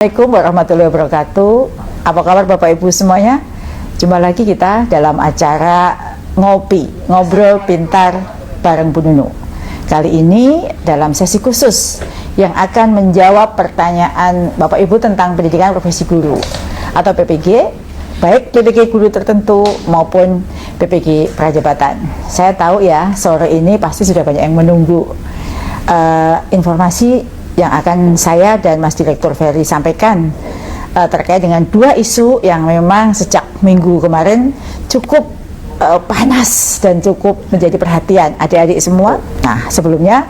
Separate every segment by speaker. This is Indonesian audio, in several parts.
Speaker 1: Assalamualaikum warahmatullahi wabarakatuh. Apa kabar Bapak Ibu semuanya? Jumpa lagi kita dalam acara ngobrol pintar bareng Bu Nunu. Kali ini dalam sesi khusus yang akan menjawab pertanyaan Bapak Ibu tentang pendidikan profesi guru atau PPG, baik PPG guru tertentu maupun PPG prajabatan. Saya tahu ya, sore ini pasti sudah banyak yang menunggu informasi yang akan saya dan Mas Direktur Ferry sampaikan terkait dengan dua isu yang memang sejak minggu kemarin cukup panas dan cukup menjadi perhatian adik-adik semua. Nah, sebelumnya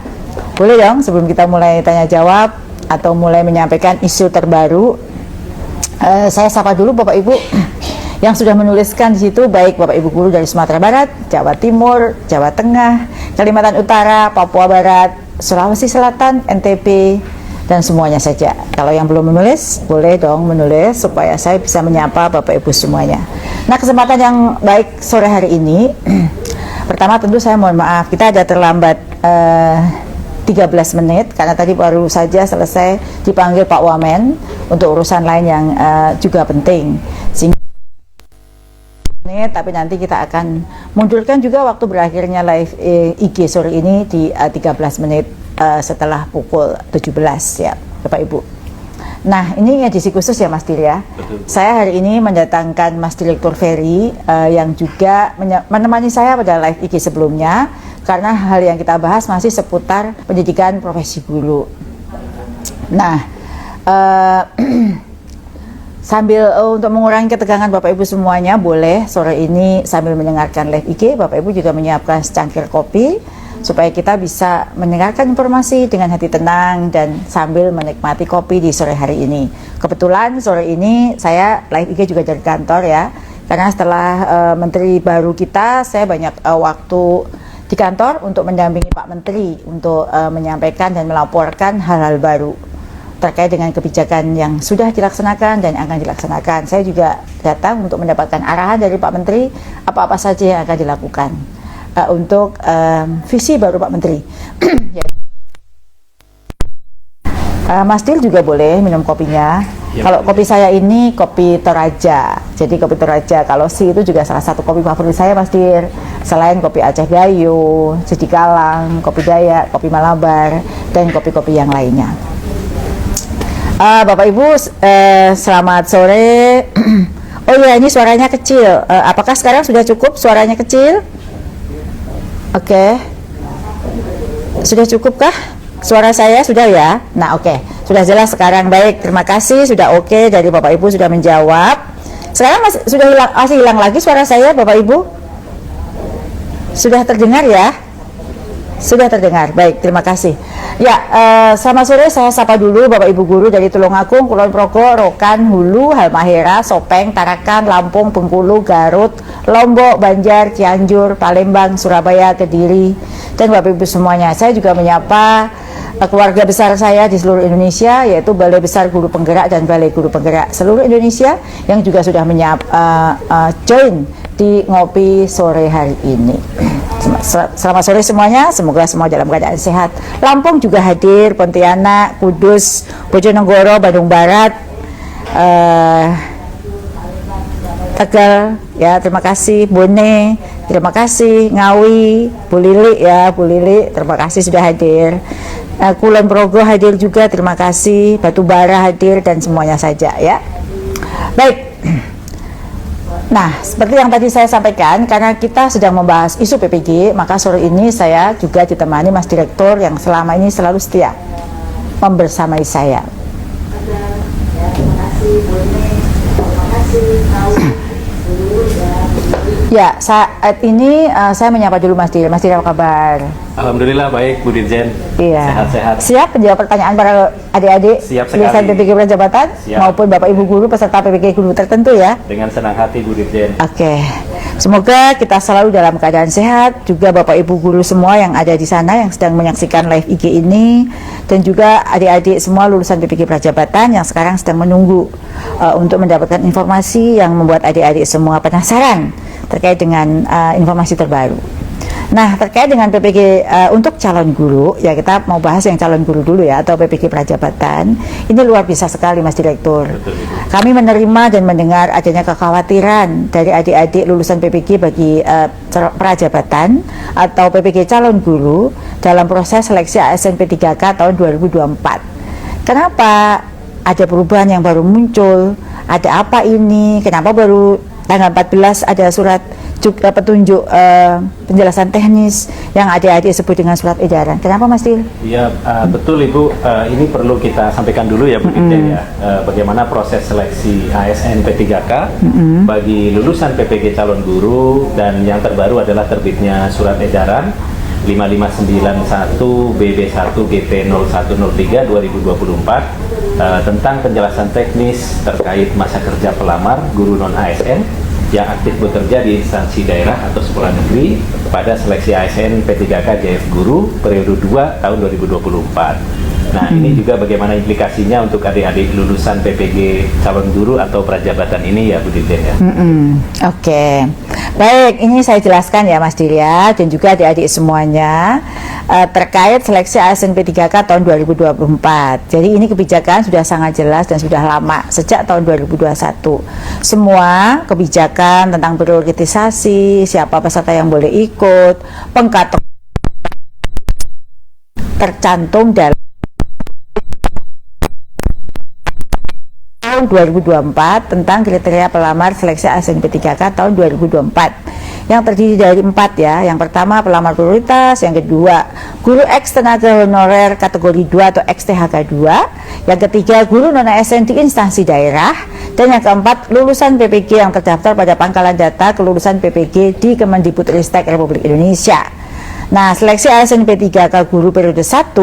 Speaker 1: boleh dong sebelum kita mulai tanya jawab atau mulai menyampaikan isu terbaru, saya sapa dulu Bapak Ibu yang sudah menuliskan di situ, baik Bapak Ibu guru dari Sumatera Barat, Jawa Timur, Jawa Tengah, Kalimantan Utara, Papua Barat, Sulawesi Selatan, NTB, dan semuanya saja. Kalau yang belum menulis, boleh dong menulis supaya saya bisa menyapa Bapak Ibu semuanya. Nah, kesempatan yang baik sore hari ini, pertama tentu saya mohon maaf, kita ada terlambat 13 menit karena tadi baru saja selesai dipanggil Pak Wamen untuk urusan lain yang juga penting. Tapi nanti kita akan mundurkan juga waktu berakhirnya live IG sore ini di 13 menit setelah pukul 17 ya Bapak Ibu. Nah, ini edisi khusus ya Mas Dir ya. Betul. Saya hari ini mendatangkan Mas Direktur Ferry yang juga menemani saya pada live IG sebelumnya, karena hal yang kita bahas masih seputar pendidikan profesi guru. Nah, sambil untuk mengurangi ketegangan Bapak Ibu semuanya, boleh sore ini sambil mendengarkan live IG, Bapak Ibu juga menyiapkan secangkir kopi supaya kita bisa mendengarkan informasi dengan hati tenang dan sambil menikmati kopi di sore hari ini. Kebetulan sore ini saya live IG juga dari kantor ya, karena setelah Menteri baru kita, saya banyak waktu di kantor untuk mendampingi Pak Menteri untuk menyampaikan dan melaporkan hal-hal baru terkait dengan kebijakan yang sudah dilaksanakan dan akan dilaksanakan. Saya juga datang untuk mendapatkan arahan dari Pak Menteri apa-apa saja yang akan dilakukan untuk visi baru Pak Menteri. Mas Dil juga boleh minum kopinya. Ya, kalau kopi saya ini kopi Toraja, jadi kopi Toraja. Kalau si itu juga salah satu kopi favorit saya Mas Dir. Selain kopi Aceh Gayo, Jadi Kalang, kopi Dayak, kopi Malabar, dan kopi-kopi yang lainnya. Bapak Ibu, selamat sore. Oh iya, ini suaranya kecil. Apakah sekarang sudah cukup suaranya kecil? Oke. Sudah cukupkah? Suara saya sudah ya? Nah, oke. Sudah jelas sekarang. Baik, terima kasih. Sudah oke dari Bapak Ibu sudah menjawab. Sekarang masih hilang lagi suara saya, Bapak Ibu? Sudah terdengar ya? Sudah terdengar. Baik, terima kasih. Ya, selamat sore, saya sapa dulu Bapak Ibu guru dari Tulungagung, Kulon Progo, Rokan, Hulu, Halmahera, Sopeng, Tarakan, Lampung, Bengkulu, Garut, Lombok, Banjar, Cianjur, Palembang, Surabaya, Kediri, dan Bapak Ibu semuanya. Saya juga menyapa keluarga besar saya di seluruh Indonesia, yaitu Balai Besar Guru Penggerak dan Balai Guru Penggerak seluruh Indonesia yang juga sudah join di ngopi sore hari ini. Selamat sore semuanya, semoga semua dalam keadaan sehat. Lampung juga hadir, Pontianak, Kudus, Bojonegoro, Bandung Barat, Tegal ya, terima kasih. Bone, terima kasih. Ngawi, Bu Lili ya, Bu Lili, terima kasih sudah hadir. Kulon Progo hadir juga, terima kasih. Batubara hadir dan semuanya saja ya. Baik. Nah, seperti yang tadi saya sampaikan, karena kita sedang membahas isu PPG, maka sore ini saya juga ditemani Mas Direktur yang selama ini selalu setia membersamai saya. Ya, saat ini saya menyapa dulu Mas Dir. Mas Dir, apa kabar?
Speaker 2: Alhamdulillah baik, Bu Dirjen.
Speaker 1: Iya.
Speaker 2: Sehat-sehat.
Speaker 1: Siap menjawab pertanyaan para adik-adik lulusan PPG Prajabatan maupun Bapak Ibu guru peserta PPG guru tertentu ya?
Speaker 2: Dengan senang hati, Bu Dirjen.
Speaker 1: Oke. Semoga kita selalu dalam keadaan sehat, juga Bapak Ibu guru semua yang ada di sana yang sedang menyaksikan live IG ini, dan juga adik-adik semua lulusan PPG Prajabatan yang sekarang sedang menunggu untuk mendapatkan informasi yang membuat adik-adik semua penasaran terkait dengan informasi terbaru. Nah, terkait dengan PPG untuk calon guru, ya kita mau bahas yang calon guru dulu ya, atau PPG Prajabatan. Ini luar biasa sekali Mas Direktur. Kami menerima dan mendengar adanya kekhawatiran dari adik-adik lulusan PPG bagi Prajabatan atau PPG calon guru dalam proses seleksi ASN P3K tahun 2024. Kenapa ada perubahan yang baru muncul? Ada apa ini? Kenapa baru tanggal 14 ada surat petunjuk penjelasan teknis yang adik-adik sebut dengan surat edaran? Kenapa Mas Dil?
Speaker 2: Iya, betul Ibu. Ini perlu kita sampaikan dulu ya Bu Dirjen ya. Bagaimana proses seleksi ASN P3K bagi lulusan PPG calon guru, dan yang terbaru adalah terbitnya surat edaran 5591 BB1 GP 0103 2024 tentang penjelasan teknis terkait masa kerja pelamar guru non ASN yang aktif bekerja di instansi daerah atau sekolah negeri pada seleksi ASN P3K JF Guru periode 2 tahun 2024. Nah, ini juga bagaimana implikasinya untuk adik-adik lulusan PPG calon guru atau prajabatan ini ya Bu Dirjen ya.
Speaker 1: Oke. Baik, ini saya jelaskan ya Mas Dirya dan juga adik-adik semuanya terkait seleksi ASN P3K tahun 2024. Jadi ini kebijakan sudah sangat jelas dan sudah lama, sejak tahun 2021. Semua kebijakan tentang prioritisasi, siapa peserta yang boleh ikut, pengkategorian tercantum dalam tahun 2024 tentang kriteria pelamar seleksi ASN P3K tahun 2024 yang terdiri dari 4 ya. Yang pertama pelamar prioritas, yang kedua guru X tenaga honorer kategori 2 atau XTHK 2, yang ketiga guru non ASN di instansi daerah, dan yang keempat lulusan PPG yang terdaftar pada pangkalan data kelulusan PPG di Kemendikbudristek Republik Indonesia. Nah, seleksi ASN P3K guru periode 1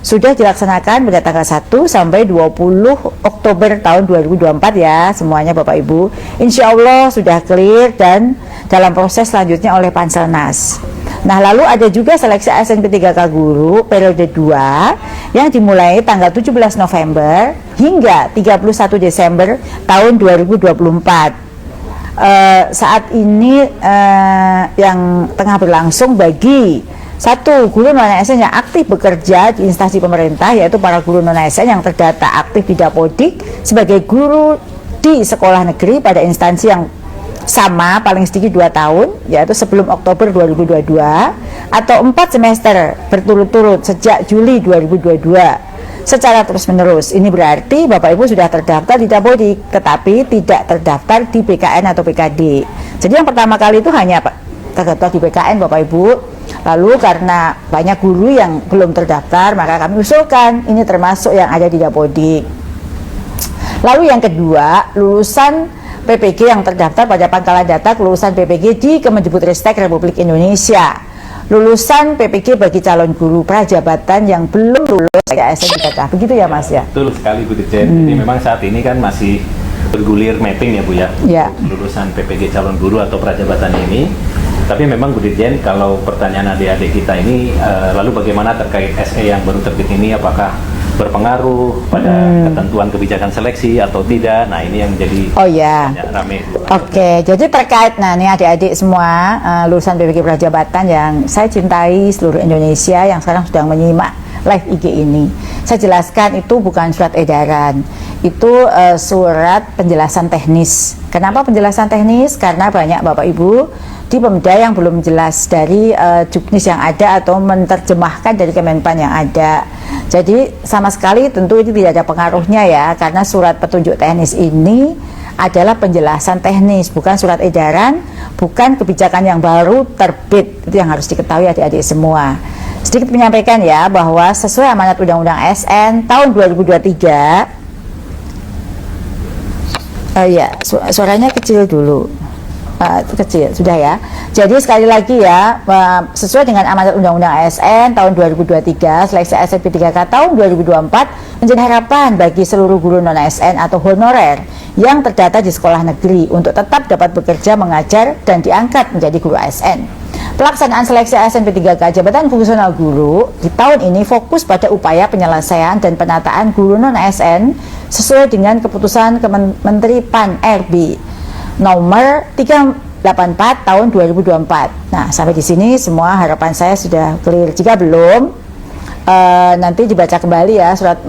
Speaker 1: sudah dilaksanakan pada tanggal 1 sampai 20 Oktober tahun 2024 ya semuanya Bapak Ibu. Insya Allah sudah clear dan dalam proses selanjutnya oleh Panselnas. Nah, lalu ada juga seleksi ASN P3K guru periode 2 yang dimulai tanggal 17 November hingga 31 Desember tahun 2024. Saat ini yang tengah berlangsung bagi 1. Guru non ASN yang aktif bekerja di instansi pemerintah, yaitu para guru non ASN yang terdata aktif di Dapodik sebagai guru di sekolah negeri pada instansi yang sama paling sedikit 2 tahun, yaitu sebelum Oktober 2022 atau 4 semester berturut-turut sejak Juli 2022 secara terus-menerus. Ini berarti Bapak Ibu sudah terdaftar di Dapodik tetapi tidak terdaftar di BKN atau PKD. Jadi yang pertama kali itu hanya terdaftar di BKN Bapak Ibu. Lalu karena banyak guru yang belum terdaftar, maka kami usulkan ini termasuk yang ada di Dapodik. Lalu yang kedua, lulusan PPG yang terdaftar pada pangkalan data kelulusan PPG di Kemendikbudristek Republik Indonesia. Lulusan PPG bagi calon guru prajabatan yang belum lulus ASN P3K. Begitu ya Mas ya?
Speaker 2: Betul sekali Bu Dirjen. Jadi memang saat ini kan masih bergulir mapping ya Bu ya. Lulusan PPG calon guru atau prajabatan ini. Tapi memang Bu Dirjen, kalau pertanyaan adik-adik kita ini, lalu bagaimana terkait SE yang baru terbit ini, apakah berpengaruh pada ketentuan kebijakan seleksi atau tidak? Nah, ini yang menjadi rame.
Speaker 1: Oke, jadi terkait, nah ini adik-adik semua lulusan PPG Prajabatan yang saya cintai seluruh Indonesia yang sekarang sedang menyimak live IG ini. Saya jelaskan itu bukan surat edaran, itu surat penjelasan teknis. Kenapa penjelasan teknis? Karena banyak Bapak Ibu di Pemda yang belum jelas dari juknis yang ada atau menerjemahkan dari Kemenpan yang ada. Jadi sama sekali tentu ini tidak ada pengaruhnya ya, karena surat petunjuk teknis ini adalah penjelasan teknis, bukan surat edaran, bukan kebijakan yang baru terbit. Itu yang harus diketahui adik-adik semua. Sedikit menyampaikan ya bahwa sesuai amanat Undang-Undang ASN tahun 2023. Suaranya kecil dulu. Kecil sudah ya. Jadi sekali lagi ya, sesuai dengan amanat Undang-Undang ASN tahun 2023, seleksi ASN P3K tahun 2024 menjadi harapan bagi seluruh guru non ASN atau honorer yang terdata di sekolah negeri untuk tetap dapat bekerja, mengajar, dan diangkat menjadi guru ASN. Pelaksanaan seleksi ASN P3K jabatan fungsional guru di tahun ini fokus pada upaya penyelesaian dan penataan guru non ASN sesuai dengan keputusan Menteri PAN RB nomor 3 84 tahun 2024. Nah, sampai di sini semua harapan saya sudah clear. Jika belum, nanti dibaca kembali ya surat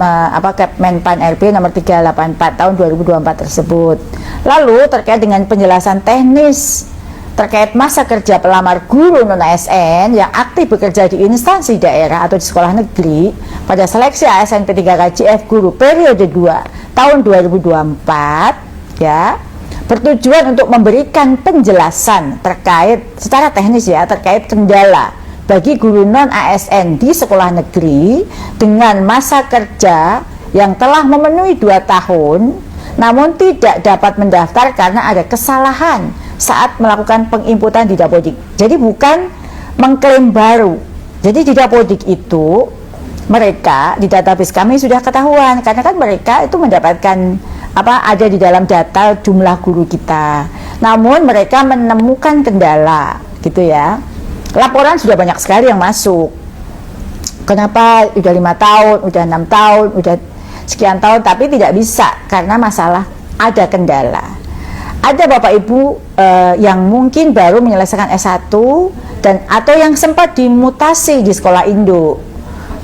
Speaker 1: Kemenpan RB nomor 384 tahun 2024 tersebut. Lalu terkait dengan penjelasan teknis terkait masa kerja pelamar guru non-ASN yang aktif bekerja di instansi daerah atau di sekolah negeri pada seleksi ASN P3K JF guru periode 2 tahun 2024 ya, bertujuan untuk memberikan penjelasan terkait secara teknis ya, terkait kendala bagi guru non-ASN di sekolah negeri dengan masa kerja yang telah memenuhi 2 tahun namun tidak dapat mendaftar karena ada kesalahan saat melakukan penginputan di Dapodik. Jadi bukan mengklaim baru. Jadi di Dapodik itu mereka di database kami sudah ketahuan karena kan mereka itu mendapatkan ada di dalam data jumlah guru kita. Namun mereka menemukan kendala gitu ya. Laporan sudah banyak sekali yang masuk. Kenapa udah 5 tahun, udah 6 tahun, udah sekian tahun tapi tidak bisa karena masalah ada kendala. Ada Bapak Ibu yang mungkin baru menyelesaikan S1 dan atau yang sempat dimutasi di sekolah induk.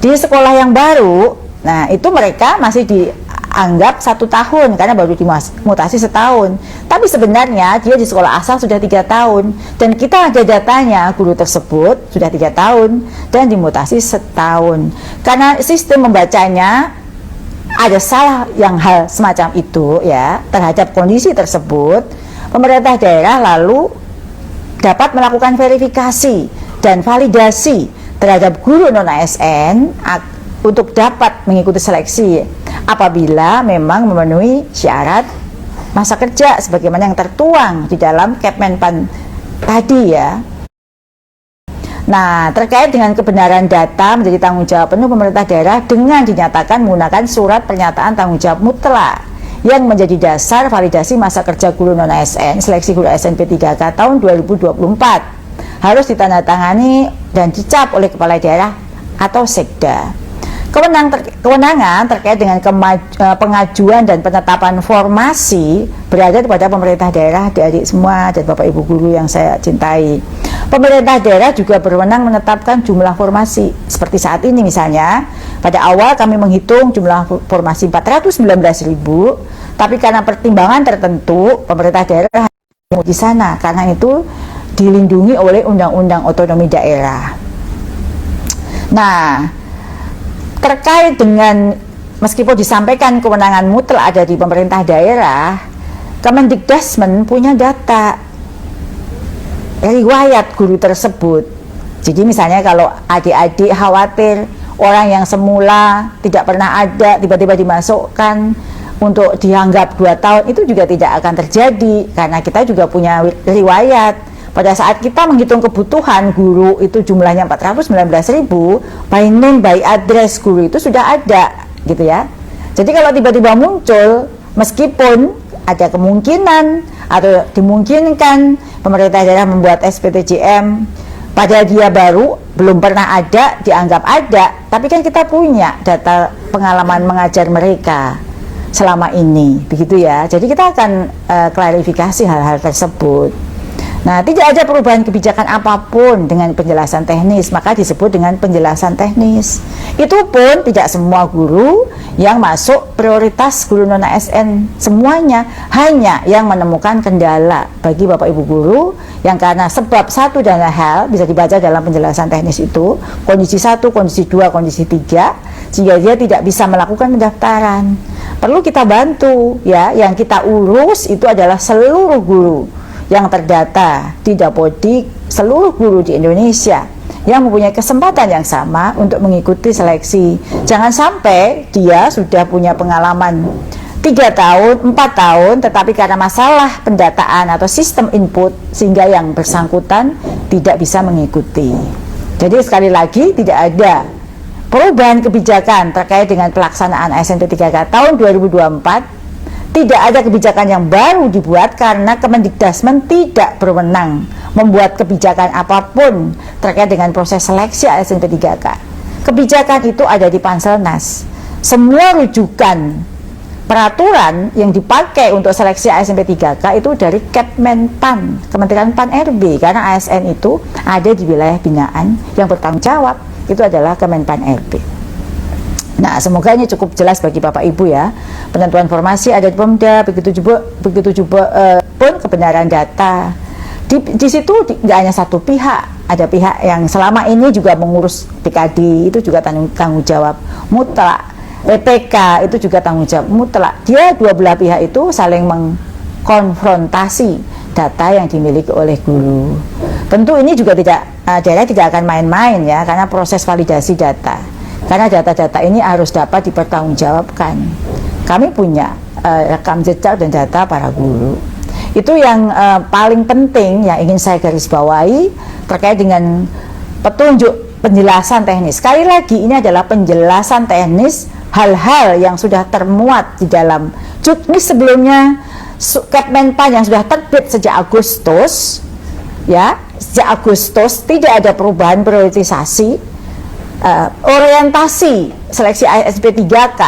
Speaker 1: Di sekolah yang baru, nah itu mereka masih dianggap 1 tahun karena baru dimutasi setahun. Tapi sebenarnya dia di sekolah asal sudah 3 tahun dan kita ada datanya guru tersebut sudah 3 tahun dan dimutasi setahun. Karena sistem membacanya ada salah yang hal semacam itu ya terhadap kondisi tersebut, pemerintah daerah lalu dapat melakukan verifikasi dan validasi terhadap guru non-ASN untuk dapat mengikuti seleksi apabila memang memenuhi syarat masa kerja sebagaimana yang tertuang di dalam Kemenpan tadi ya. Nah, terkait dengan kebenaran data menjadi tanggung jawab penuh pemerintah daerah dengan dinyatakan menggunakan surat pernyataan tanggung jawab mutlak yang menjadi dasar validasi masa kerja guru non-ASN seleksi guru ASN P3K tahun 2024 harus ditandatangani dan dicap oleh kepala daerah atau sekda. Kewenangan terkait dengan pengajuan dan penetapan formasi berada pada pemerintah daerah, adik-adik semua dan Bapak Ibu guru yang saya cintai. Pemerintah daerah juga berwenang menetapkan jumlah formasi. Seperti saat ini misalnya, pada awal kami menghitung jumlah formasi 419.000, tapi karena pertimbangan tertentu pemerintah daerah di sana karena itu dilindungi oleh Undang-Undang Otonomi Daerah. Nah, terkait dengan meskipun disampaikan kewenangan mutlak ada di pemerintah daerah, Kemendikbudrismen punya data riwayat guru tersebut. Jadi misalnya kalau adik-adik khawatir orang yang semula tidak pernah ada tiba-tiba dimasukkan untuk dianggap 2 tahun, itu juga tidak akan terjadi karena kita juga punya riwayat. Pada saat kita menghitung kebutuhan guru itu jumlahnya 419.000, by name by address guru itu sudah ada gitu ya. Jadi kalau tiba-tiba muncul, meskipun ada kemungkinan atau dimungkinkan pemerintah daerah membuat SPTJM pada dia baru belum pernah ada dianggap ada, tapi kan kita punya data pengalaman mengajar mereka selama ini begitu ya. Jadi kita akan klarifikasi hal-hal tersebut. Nah, tidak ada perubahan kebijakan apapun dengan penjelasan teknis, maka disebut dengan penjelasan teknis. Itu pun tidak semua guru yang masuk prioritas guru non-ASN, semuanya hanya yang menemukan kendala bagi Bapak Ibu guru yang karena sebab satu dan lain hal bisa dibaca dalam penjelasan teknis itu, kondisi 1, kondisi 2, kondisi 3, sehingga dia tidak bisa melakukan pendaftaran. Perlu kita bantu ya, yang kita urus itu adalah seluruh guru yang terdata di Dapodik, seluruh guru di Indonesia yang mempunyai kesempatan yang sama untuk mengikuti seleksi. Jangan sampai dia sudah punya pengalaman 3 tahun, 4 tahun, tetapi karena masalah pendataan atau sistem input sehingga yang bersangkutan tidak bisa mengikuti. Jadi sekali lagi tidak ada perubahan kebijakan terkait dengan pelaksanaan ASN P3K tahun 2024. Tidak ada kebijakan yang baru dibuat karena Kemendikbudrismen tidak berwenang membuat kebijakan apapun terkait dengan proses seleksi ASN P3K. Kebijakan itu ada di Panselnas. Semua rujukan peraturan yang dipakai untuk seleksi ASN P3K itu dari Kepmenpan, Kementerian Pan-RB, karena ASN itu ada di wilayah binaan yang bertanggung jawab itu adalah Kemenpan RB. Nah, semoga ini cukup jelas bagi Bapak Ibu ya. Penentuan formasi ada di Pemda, begitu juga pun kebenaran data. Di situ tidak hanya satu pihak, ada pihak yang selama ini juga mengurus PKD, itu juga tanggung jawab mutlak. PPK itu juga tanggung jawab mutlak. Dia dua belah pihak itu saling mengkonfrontasi data yang dimiliki oleh guru. Tentu ini juga daerah tidak akan main-main ya, karena proses validasi data. Karena data-data ini harus dapat dipertanggungjawabkan. Kami punya rekam jejak dan data para guru. Itu yang paling penting yang ingin saya garis bawahi terkait dengan petunjuk penjelasan teknis. Sekali lagi, ini adalah penjelasan teknis hal-hal yang sudah termuat di dalam Juknis sebelumnya, Kepmenpan yang sudah terbit sejak Agustus, ya, sejak Agustus tidak ada perubahan prioritisasi, orientasi seleksi ASN P3K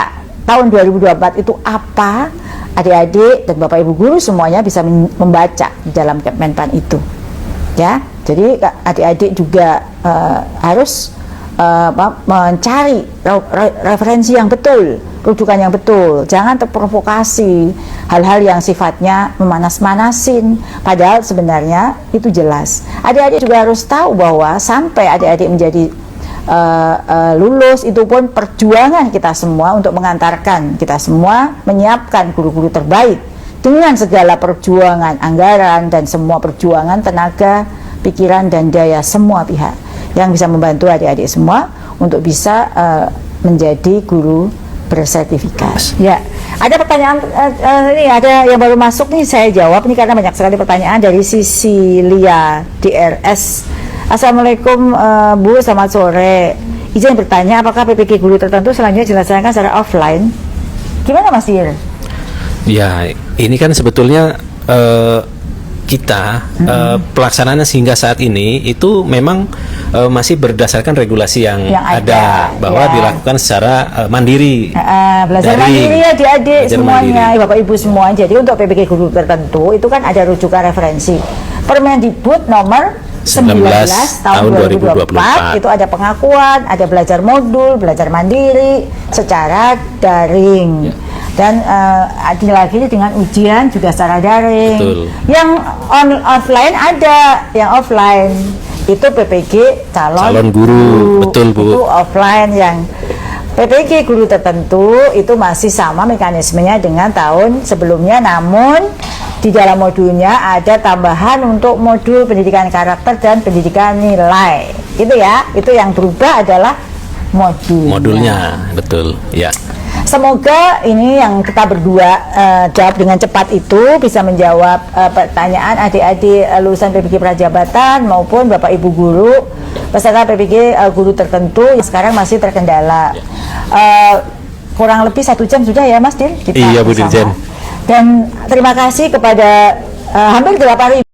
Speaker 1: tahun 2024 itu apa, adik-adik dan Bapak Ibu guru semuanya bisa membaca di dalam Kepmenpan itu, ya. Jadi adik-adik juga harus mencari referensi yang betul, rujukan yang betul, jangan terprovokasi hal-hal yang sifatnya memanas-manasin, padahal sebenarnya itu jelas. Adik-adik juga harus tahu bahwa sampai adik-adik menjadi lulus itu pun perjuangan kita semua untuk mengantarkan kita semua menyiapkan guru-guru terbaik dengan segala perjuangan anggaran dan semua perjuangan tenaga, pikiran dan daya semua pihak yang bisa membantu adik-adik semua untuk bisa menjadi guru bersertifikat. Ya, ada pertanyaan ini ada yang baru masuk nih, saya jawab nih karena banyak sekali pertanyaan dari Sisilia DRS. Assalamualaikum Bu, selamat sore. Izin bertanya, apakah PPG guru tertentu selanjutnya dilaksanakan secara offline? Gimana Mas Dir?
Speaker 3: Ya, ini kan sebetulnya kita pelaksanaannya sehingga saat ini itu memang masih berdasarkan regulasi yang ada bahwa dilakukan secara mandiri.
Speaker 1: Belajar mandiri ya adik-adik semuanya, Bapak Ibu semua. Jadi untuk PPG guru tertentu itu kan ada rujukan referensi Permendikbud nomor 19 tahun 2024 itu ada pengakuan, ada belajar modul, belajar mandiri secara daring. Dan lagi dengan ujian juga secara daring.
Speaker 3: Betul.
Speaker 1: Yang offline ada, yang offline itu PPG calon guru.
Speaker 3: Betul Bu.
Speaker 1: Itu offline. Yang PPG guru tertentu itu masih sama mekanismenya dengan tahun sebelumnya, namun di dalam modulnya ada tambahan untuk modul pendidikan karakter dan pendidikan nilai. Itu ya, itu yang berubah adalah modulnya.
Speaker 3: Betul, ya.
Speaker 1: Semoga ini yang kita berdua jawab dengan cepat itu bisa menjawab pertanyaan adik-adik lulusan PPG Prajabatan maupun Bapak Ibu guru peserta PPG guru tertentu yang sekarang masih terkendala. Kurang lebih 1 jam sudah ya Mas Dir?
Speaker 3: Iya Bu Dirjen.
Speaker 1: Dan terima kasih kepada hampir 8.000